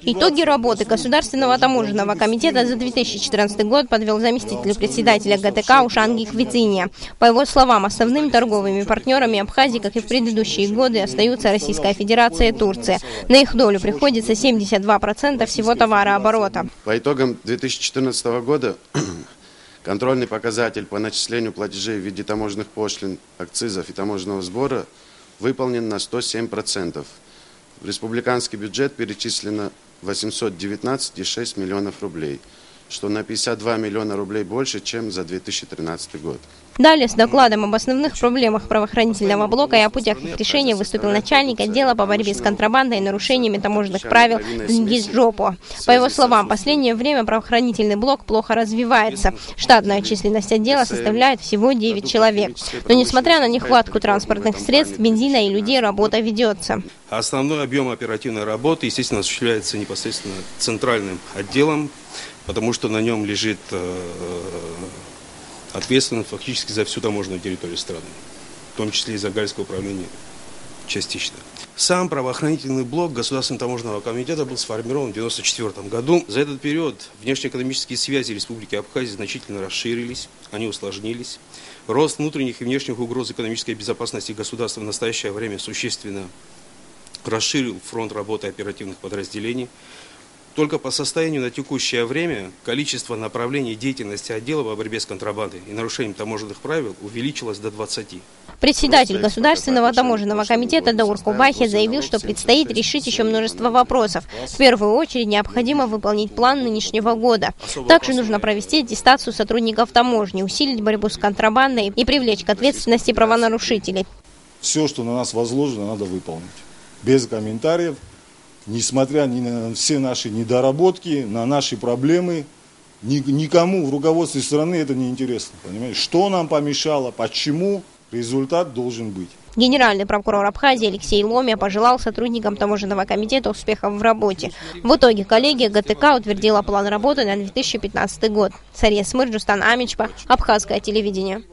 Итоги работы Государственного таможенного комитета за 2014 год подвел заместитель председателя ГТК Ушанги Квициния. По его словам, основными торговыми партнерами Абхазии, как и в предыдущие годы, остаются Российская Федерация и Турция. На их долю приходится 72% всего товарооборота. По итогам 2014 года контрольный показатель по начислению платежей в виде таможенных пошлин, акцизов и таможенного сбора выполнен на 107%. В республиканский бюджет перечислено 819,6 миллионов рублей, что на 52 миллиона рублей больше, чем за 2013 год. Далее с докладом об основных проблемах правоохранительного блока и о путях их решения выступил начальник отдела по борьбе с контрабандой и нарушениями таможенных правил Дингиз Джопо. По его словам, в последнее время правоохранительный блок плохо развивается. Штатная численность отдела составляет всего 9 человек. Но несмотря на нехватку транспортных средств, бензина и людей, работа ведется. Основной объем оперативной работы, естественно, осуществляется непосредственно центральным отделом, потому что на нем лежит ответственность фактически за всю таможенную территорию страны, в том числе и за Гальское управление частично. Сам правоохранительный блок Государственного таможенного комитета был сформирован в 1994 году. За этот период внешнеэкономические связи Республики Абхазия значительно расширились, они усложнились. Рост внутренних и внешних угроз экономической безопасности государства в настоящее время существенно расширил фронт работы оперативных подразделений. Только по состоянию на текущее время количество направлений деятельности отдела по борьбе с контрабандой и нарушением таможенных правил увеличилось до 20. Председатель Государственного таможенного комитета Даур Кубахи заявил, что предстоит решить еще множество вопросов. В первую очередь необходимо выполнить план нынешнего года. Также нужно провести аттестацию сотрудников таможни, усилить борьбу с контрабандой и привлечь к ответственности правонарушителей. Все, что на нас возложено, надо выполнить. Без комментариев. Несмотря ни на все наши недоработки, на наши проблемы, никому в руководстве страны это не интересно. Понимаете? Что нам помешало, почему, результат должен быть. Генеральный прокурор Абхазии Алексей Ломя пожелал сотрудникам таможенного комитета успехов в работе. В итоге коллегия ГТК утвердила план работы на 2015 год. Сария Смырджустан Амичпа, Абхазское телевидение.